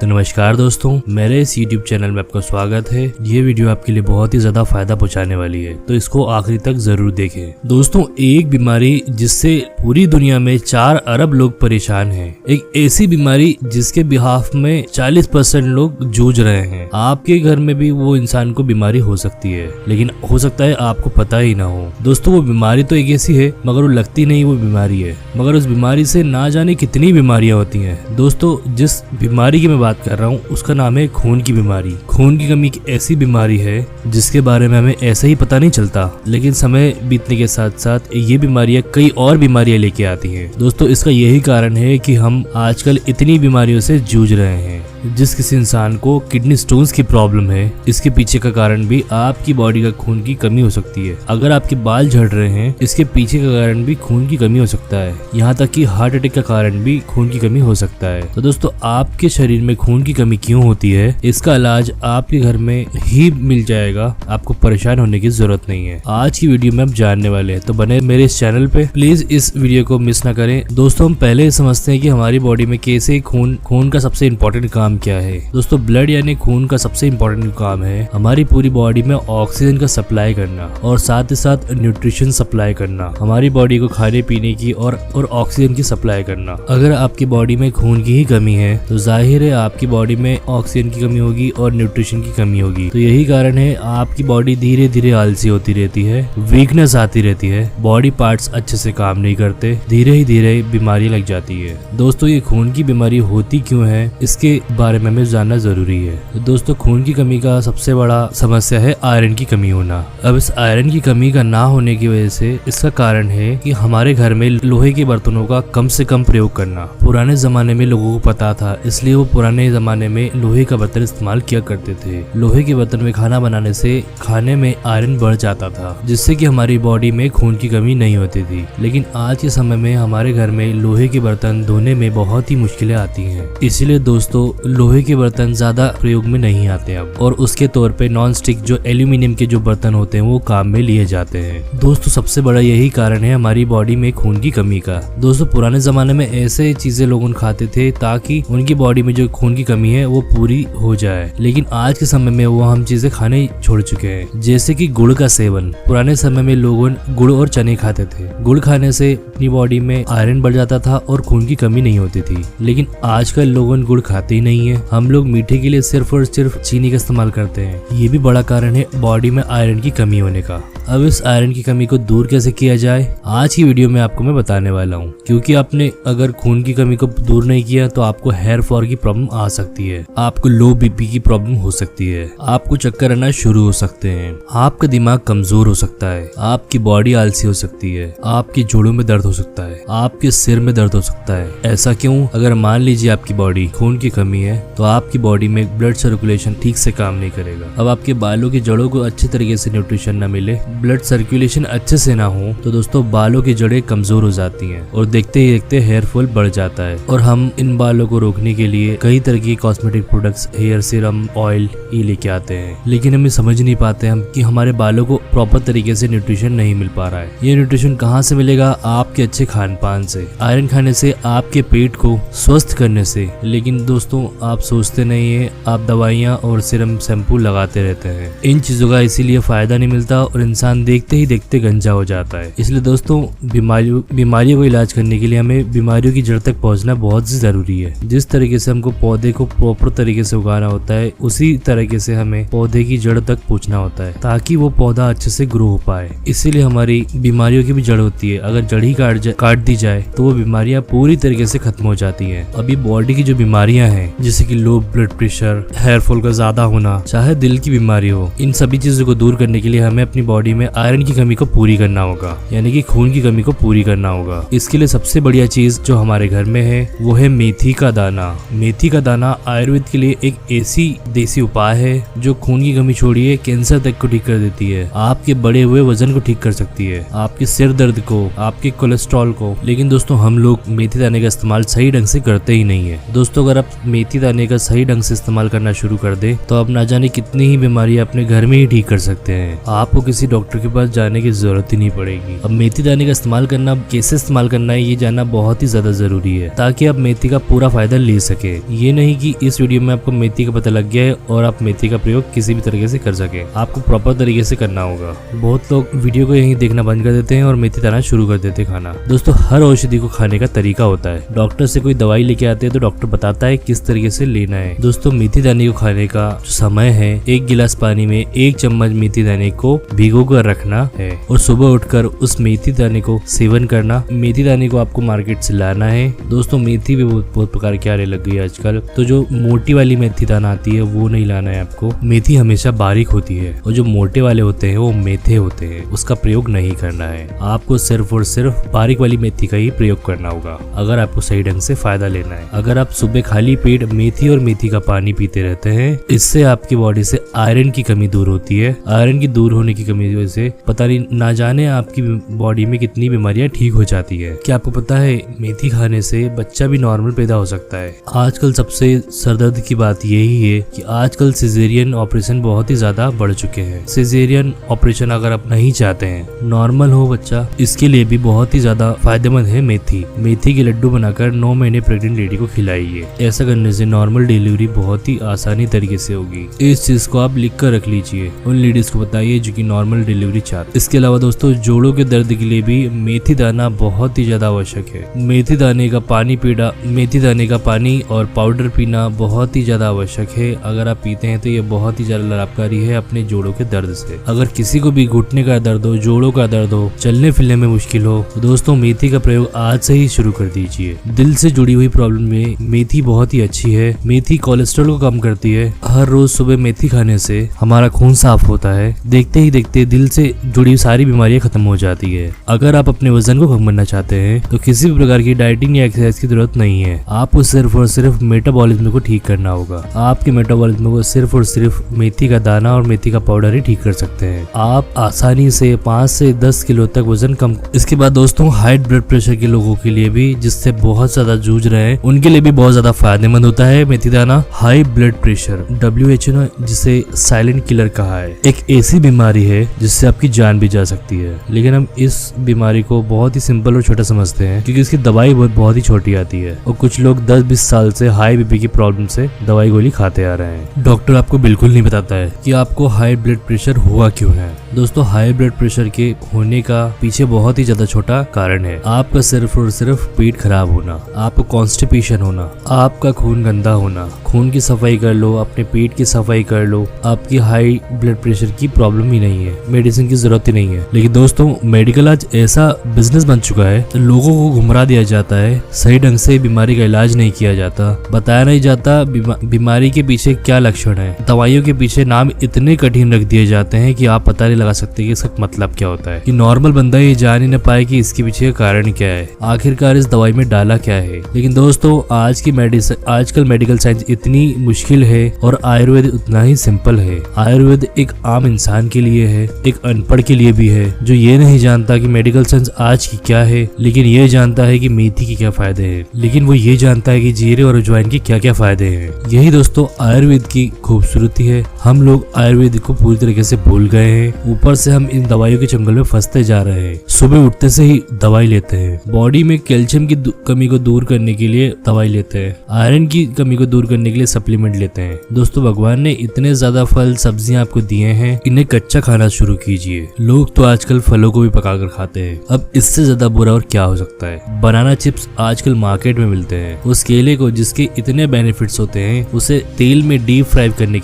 तो नमस्कार दोस्तों, मेरे इस YouTube चैनल में आपका स्वागत है। ये वीडियो आपके लिए बहुत ही ज्यादा फायदा पहुंचाने वाली है, तो इसको आखिरी तक जरूर देखें। दोस्तों, एक बीमारी जिससे पूरी दुनिया में 4 अरब लोग परेशान हैं, एक ऐसी बीमारी जिसके बिहाफ में 40% लोग जूझ रहे हैं। आपके घर में भी वो इंसान को बीमारी हो सकती है, लेकिन हो सकता है आपको पता ही ना हो। दोस्तों, वो बीमारी तो एक ऐसी है मगर वो लगती नहीं वो बीमारी है, मगर उस बीमारी से ना जाने कितनी बीमारियां होती हैं। दोस्तों, जिस बीमारी की मैं बात कर रहा हूँ उसका नाम है खून की बीमारी। खून की कमी एक ऐसी बीमारी है जिसके बारे में हमें ऐसा ही पता नहीं चलता, लेकिन समय बीतने के साथ साथ ये बीमारियां कई और बीमारियां लेके आती हैं। दोस्तों, इसका यही कारण है कि हम आजकल इतनी बीमारियों से जूझ रहे हैं। जिस किसी इंसान को किडनी स्टोन्स की प्रॉब्लम है, इसके पीछे का कारण भी आपकी बॉडी का खून की कमी हो सकती है। अगर आपके बाल झड़ रहे हैं, इसके पीछे का कारण भी खून की कमी हो सकता है। यहाँ तक कि हार्ट अटैक का कारण भी खून की कमी हो सकता है। तो दोस्तों, आपके शरीर में खून की कमी क्यों होती है, इसका इलाज आपके घर में ही मिल जाएगा। आपको परेशान होने की जरूरत नहीं है। आज की वीडियो में आप जानने वाले हैं, तो बने मेरे इस चैनल पे। प्लीज इस वीडियो को मिस ना करें। दोस्तों, हम पहले समझते हैं कि हमारी बॉडी में कैसे खून का सबसे इम्पोर्टेंट काम क्या है। दोस्तों, ब्लड यानी खून का सबसे इम्पोर्टेंट काम है हमारी पूरी बॉडी में ऑक्सीजन का सप्लाई करना और साथ ही साथ न्यूट्रिशन सप्लाई करना, हमारी बॉडी को खाने पीने की और ऑक्सीजन की सप्लाई करना। अगर आपकी बॉडी में खून की ही कमी है तो जाहिर है आपकी बॉडी में ऑक्सीजन की कमी होगी और न्यूट्रिशन की कमी होगी। तो यही कारण है आपकी बॉडी धीरे धीरे आलसी होती रहती है, वीकनेस आती रहती है, बॉडी पार्ट्स अच्छे से काम नहीं करते, धीरे ही धीरे बीमारी लग जाती है। दोस्तों, ये खून की बीमारी होती क्यों है, इसके बारे में हमें जानना जरूरी है। तो दोस्तों, खून की कमी का सबसे बड़ा समस्या है आयरन की कमी होना। अब इस आयरन की कमी का ना होने की वजह से इसका कारण है कि हमारे घर में लोहे के बर्तनों का कम से कम प्रयोग करना। पुराने जमाने में लोगों को पता था, इसलिए वो पुराने जमाने में लोहे का बर्तन इस्तेमाल किया करते थे। लोहे के बर्तन में खाना बनाने से खाने में आयरन बढ़ जाता था, जिससे कि हमारी बॉडी में खून की कमी नहीं होती थी। लेकिन आज के समय में हमारे घर में लोहे के बर्तन धोने में बहुत ही मुश्किलें आती हैं। इसीलिए दोस्तों, लोहे के बर्तन ज्यादा प्रयोग में नहीं आते अब, और उसके तौर पे नॉन स्टिक जो एल्यूमिनियम के जो बर्तन होते हैं वो काम में लिए जाते हैं। दोस्तों, सबसे बड़ा यही कारण है हमारी बॉडी में खून की कमी का। दोस्तों, पुराने जमाने में ऐसे चीजें लोग खाते थे ताकि उनकी बॉडी में जो खून की कमी है वो पूरी हो जाए, लेकिन आज के समय में वो हम चीजें खाने छोड़ चुके हैं, जैसे कि गुड़ का सेवन। पुराने समय में लोगों गुड़ और चने खाते थे। गुड़ खाने से अपनी बॉडी में आयरन बढ़ जाता था और खून की कमी नहीं होती थी, लेकिन आजकल लोगों गुड़ खाते ही नहीं है। हम लोग मीठे के लिए सिर्फ और सिर्फ चीनी का इस्तेमाल करते हैं। ये भी बड़ा कारण है बॉडी में आयरन की कमी होने का। अब इस आयरन की कमी को दूर कैसे किया जाए, आज की वीडियो में आपको मैं बताने वाला हूँ। क्योंकि आपने अगर खून की कमी को दूर नहीं किया तो आपको हेयर फॉल की प्रॉब्लम आ सकती है, आपको लो बीपी की प्रॉब्लम हो सकती है, आपको चक्कर आना शुरू हो सकते हैं, आपका दिमाग कमजोर हो सकता है, आपकी बॉडी आलसी हो सकती है, आपके जोड़ों में दर्द हो सकता है, आपके सिर में दर्द हो सकता है। ऐसा क्यों? अगर मान लीजिए आपकी बॉडी खून की कमी है तो आपकी बॉडी में ब्लड सर्कुलेशन ठीक से काम नहीं करेगा। अब आपके बालों की जड़ों को अच्छे तरीके से न्यूट्रिशन न मिले, ब्लड सर्कुलेशन अच्छे से ना हो, तो दोस्तों बालों की जड़ें कमजोर हो जाती हैं और देखते ही देखते हेयर फॉल बढ़ जाता है। और हम इन बालों को रोकने के लिए कई तरह की cosmetic products, hair serum, oil ये लेके आते हैं, लेकिन हमें समझ नहीं पाते हम कि हमारे बालों को प्रॉपर तरीके से न्यूट्रिशन नहीं मिल पा रहा है। ये न्यूट्रिशन कहाँ से मिलेगा? आपके अच्छे खान पान से, आयरन खाने से, आपके पेट को स्वस्थ करने से। लेकिन दोस्तों, आप सोचते नहीं है, आप दवाइयाँ और सीरम शैम्पू लगाते रहते हैं। इन चीजों का इसीलिए फायदा नहीं मिलता और इंसान देखते ही देखते गंजा हो जाता है। इसलिए दोस्तों, बीमारियों को इलाज करने के लिए हमें बीमारियों की जड़ तक पहुंचना बहुत ही जरूरी है। जिस तरीके से हमको पौधे को प्रॉपर तरीके से उगाना होता है, उसी तरीके से हमें पौधे की जड़ तक पहुंचना होता है ताकि वो पौधा अच्छे से ग्रो हो पाए। इसीलिए हमारी बीमारियों की भी जड़ होती है। अगर जड़ ही काट दी जाए तो वो बीमारियां पूरी तरीके से खत्म हो जाती है। अभी बॉडी की जो बीमारियां हैं, जैसे कि low blood pressure, hair fall का ज्यादा होना, चाहे दिल की बीमारी हो, इन सभी चीजों को दूर करने के लिए हमें अपनी बॉडी में आयरन की कमी को पूरी करना होगा, यानी कि खून की कमी को पूरी करना होगा। इसके लिए सबसे बढ़िया चीज जो हमारे घर में है वो है मेथी का दाना। मेथी का दाना आयुर्वेद के लिए एक ऐसी देसी उपाय है जो खून की कमी छोड़िए कैंसर तक को ठीक कर देती है। आपके बढ़े हुए वजन को ठीक कर सकती है, आपके सिर दर्द को, आपके कोलेस्ट्रॉल को। लेकिन दोस्तों हम लोग मेथी दाने का इस्तेमाल सही ढंग से करते ही नहीं है। दोस्तों अगर आप मेथी दाने का सही ढंग से इस्तेमाल करना शुरू कर दे तो आप ना जाने कितनी ही बीमारियां अपने घर में ही ठीक कर सकते हैं। आपको किसी डॉक्टर के पास जाने की जरूरत ही नहीं पड़ेगी। अब मेथी दाने का इस्तेमाल करना, कैसे इस्तेमाल करना है, ये जानना बहुत ही ज्यादा जरूरी है ताकि आप मेथी का पूरा फायदा ले सके। ये नहीं कि इस वीडियो में आपको मेथी का पता लग गया है और आप मेथी का प्रयोग किसी भी तरीके से कर सके। आपको प्रॉपर तरीके से करना होगा। बहुत लोग वीडियो को यहीं देखना बंद कर देते हैं और मेथी दाना शुरू कर देते हैं खाना। दोस्तों हर औषधि को खाने का तरीका होता है। डॉक्टर से कोई दवाई लेके आते हैं तो डॉक्टर बताता है किस तरीके से लेना है। दोस्तों मेथी दाने को खाने का जो समय है, 1 गिलास पानी में 1 चम्मच मेथी दाने को भिगो कर रखना है और सुबह उठकर उस मेथी दाने को सेवन करना। मेथी दाने को आपको मार्केट से लाना है। दोस्तों मेथी भी बहुत प्रकार की आने लग गई है आजकल, तो जो मोटी वाली मेथी दाना आती है वो नहीं लाना है आपको। मेथी हमेशा बारीक होती है और जो मोटे वाले होते हैं वो मेथे होते हैं, उसका प्रयोग नहीं करना है। आपको सिर्फ और सिर्फ बारीक वाली मेथी का ही प्रयोग करना होगा अगर आपको सही ढंग से फायदा लेना है। अगर आप सुबह खाली पेट मेथी और मेथी का पानी पीते रहते हैं, इससे आपकी बॉडी से आयरन की कमी दूर होती है। आयरन की दूर होने की कमी की वजह से पता नहीं ना जाने आपकी बॉडी में कितनी बीमारियां ठीक हो जाती है। क्या आपको पता है मेथी खाने से बच्चा भी नॉर्मल पैदा हो सकता है। आजकल सबसे सरदर्द की बात यही है कि आजकल सिजेरियन ऑपरेशन बहुत ही ज्यादा बढ़ चुके हैं। सिजेरियन ऑपरेशन अगर आप नहीं चाहते हैं, नॉर्मल हो बच्चा, इसके लिए भी बहुत ही ज्यादा फायदेमंद है मेथी। मेथी के लड्डू बनाकर 9 महीने प्रेग्नेंट लेडी को खिलाइए। ऐसा करने से नॉर्मल डिलीवरी बहुत ही आसानी तरीके से होगी। इस चीज को आप लिख कर रख लीजिए, उन लेडीज को बताइए जो कि नॉर्मल डिलीवरी चाहते। इसके अलावा दोस्तों जोड़ों के दर्द के लिए भी मेथी दाना बहुत ही ज्यादा आवश्यक है। मेथी दाने का पानी पीना, मेथी दाने का पानी और पाउडर पीना बहुत ही ज्यादा आवश्यक है। अगर आप पीते हैं तो ये बहुत ही ज्यादा लाभकारी है अपने जोड़ों के दर्द से। अगर किसी को भी घुटने का दर्द हो, जोड़ों का दर्द हो, चलने फिरने में मुश्किल हो, तो दोस्तों मेथी का प्रयोग आज से ही शुरू कर दीजिए। दिल से जुड़ी हुई प्रॉब्लम में मेथी बहुत ही अच्छी है। मेथी कोलेस्ट्रॉल को कम करती है। हर रोज सुबह मेथी खाने से हमारा खून साफ होता है। देखते ही देखते दिल से जुड़ी सारी बीमारियां खत्म हो जाती है। अगर आप अपने वजन को कम करना चाहते हैं तो किसी भी प्रकार की डाइटिंग या एक्सरसाइज की जरूरत नहीं है। आपको सिर्फ और सिर्फ मेटाबॉलिज्म को ठीक करना होगा। आपके मेटाबॉलिज्म को सिर्फ और सिर्फ मेथी का दाना और मेथी का पाउडर ही ठीक कर सकते हैं। आप आसानी से 5 से 10 किलो तक वजन कम। इसके बाद दोस्तों हाई ब्लड प्रेशर के लोगों के लिए भी, जिससे बहुत ज्यादा जूझ रहे हैं, उनके लिए भी बहुत ज्यादा फायदेमंद होता है मेथी दाना। हाई ब्लड प्रेशर WHO ने जिसे साइलेंट किलर कहा है। एक ऐसी बीमारी है जिससे आपकी जान भी जा सकती है, लेकिन हम इस बीमारी को बहुत ही सिंपल और छोटा समझते हैं क्योंकि इसकी दवाई बहुत ही छोटी आती है और कुछ लोग 10-20 साल से हाई बीपी की प्रॉब्लम से दवाई गोली खाते आ रहे हैं। डॉक्टर आपको बिल्कुल नहीं बताता है कि आपको हाई ब्लड प्रेशर हुआ क्यों है। दोस्तों हाई ब्लड प्रेशर के होने का पीछे बहुत ही ज्यादा छोटा कारण है। आपका सिर्फ और सिर्फ पेट खराब होना, आपको कॉन्स्टिपेशन होना, आपका खून गंदा होना। खून की सफाई कर लो, अपने पेट की सफाई कर लो, आपकी हाई ब्लड प्रेशर की प्रॉब्लम ही नहीं है, मेडिसिन की जरूरत ही नहीं है। लेकिन दोस्तों मेडिकल आज ऐसा बिजनेस बन चुका है, लोगों को गुमराह दिया जाता है, सही ढंग से बीमारी का इलाज नहीं किया जाता, बताया नहीं जाता बीमारी के पीछे क्या लक्षण है। दवाइयों के पीछे नाम इतने कठिन रख दिए जाते हैं कि आप पता नहीं लगा सकते कि इसका मतलब क्या होता है। कि नॉर्मल बंदा ये जान ही न पाए कि इसके पीछे का कारण क्या है, आखिरकार इस दवाई में डाला क्या है। लेकिन दोस्तों आजकल मेडिकल साइंस इतनी मुश्किल है और आयुर्वेद उतना ही सिंपल है। आयुर्वेद एक आम इंसान के लिए है, एक अनपढ़ के लिए भी है, जो ये नहीं जानता कि मेडिकल साइंस आज की क्या है, लेकिन ये जानता है कि मेथी के क्या फायदे हैं। लेकिन वो ये जानता है कि जीरे और अजवाइन के क्या क्या फायदे हैं। यही दोस्तों आयुर्वेद की खूबसूरती है। हम लोग आयुर्वेद को पूरी तरीके से भूल गए हैं। ऊपर से हम इन दवाइयों के जंगल में फंसते जा रहे हैं। सुबह उठते से ही दवाई लेते हैं, बॉडी में कैल्शियम की कमी को दूर करने के लिए दवाई लेते हैं, आयरन की कमी को दूर करने के लिए सप्लीमेंट लेते हैं। दोस्तों भगवान ने इतने ज्यादा फल सब्जियां आपको दिए हैं, इन्हें कच्चा खाना शुरू कीजिए। लोग तो आजकल फलों को भी पकाकर खाते हैं। अब इससे ज्यादा बुरा और क्या हो सकता है। बनाना चिप्स आजकल मार्केट में मिलते हैं। उस केले को जिसके इतने बेनिफिट्स होते हैं, उसे तेल में डीप फ्राई करने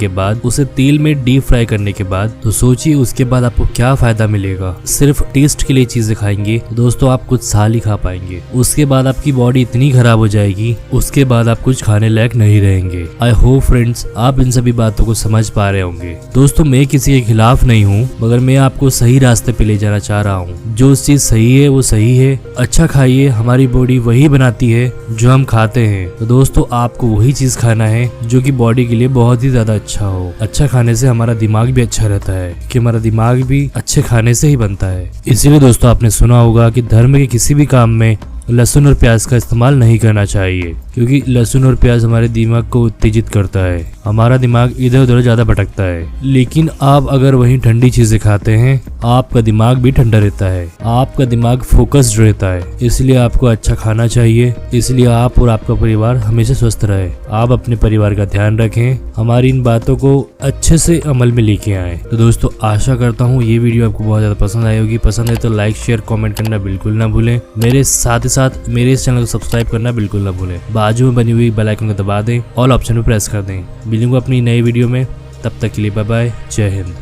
के बाद तो सोचिए उसके बाद आपको क्या फायदा मिलेगा। सिर्फ टेस्ट के लिए चीजें खाएंगे तो दोस्तों आप कुछ साल ही खा पाएंगे, उसके बाद आपकी बॉडी इतनी खराब हो जाएगी, उसके बाद आप कुछ खाने लायक नहीं रहेंगे। आई होप फ्रेंड्स आप इन सभी बातों को समझ पा रहे होंगे। दोस्तों मैं किसी के खिलाफ नहीं हूँ, मगर मैं आपको सही रास्ते पे ले जाना चाह रहा हूँ। जो चीज सही है वो सही है। अच्छा खाइए, हमारी बॉडी वही बनाती है जो हम खाते हैं। तो दोस्तों आपको वही चीज खाना है जो कि बॉडी के लिए बहुत ही ज्यादा अच्छा हो। अच्छा खाने से हमारा दिमाग भी अच्छा रहता है कि हमारा हमारा दिमाग भी अच्छे खाने से ही बनता है। इसीलिए दोस्तों आपने सुना होगा कि धर्म के किसी भी काम में लहसुन और प्याज का इस्तेमाल नहीं करना चाहिए, क्योंकि लहसुन और प्याज हमारे दिमाग को उत्तेजित करता है, हमारा दिमाग इधर उधर ज्यादा भटकता है। लेकिन आप अगर वहीं ठंडी चीजें खाते हैं, आपका दिमाग भी ठंडा रहता है, आपका दिमाग फोकस्ड रहता है। इसलिए आपको अच्छा खाना चाहिए, इसलिए आप और आपका परिवार हमेशा स्वस्थ रहे। आप अपने परिवार का ध्यान रखें, हमारी इन बातों को अच्छे से अमल में लेके आए। तो दोस्तों आशा करता हूँ ये वीडियो आपको बहुत ज्यादा पसंद आई होगी। पसंद है तो लाइक शेयर कमेंट करना बिल्कुल ना भूलें। मेरे साथ ही साथ मेरे इस चैनल को सब्सक्राइब करना बिल्कुल ना भूलें। बाजू में बनी हुई बेल आइकन को दबा दें, ऑल ऑप्शन पे प्रेस कर दें। मिलूंगा अपनी नई वीडियो में, तब तक के लिए बाय बाय, जय हिंद।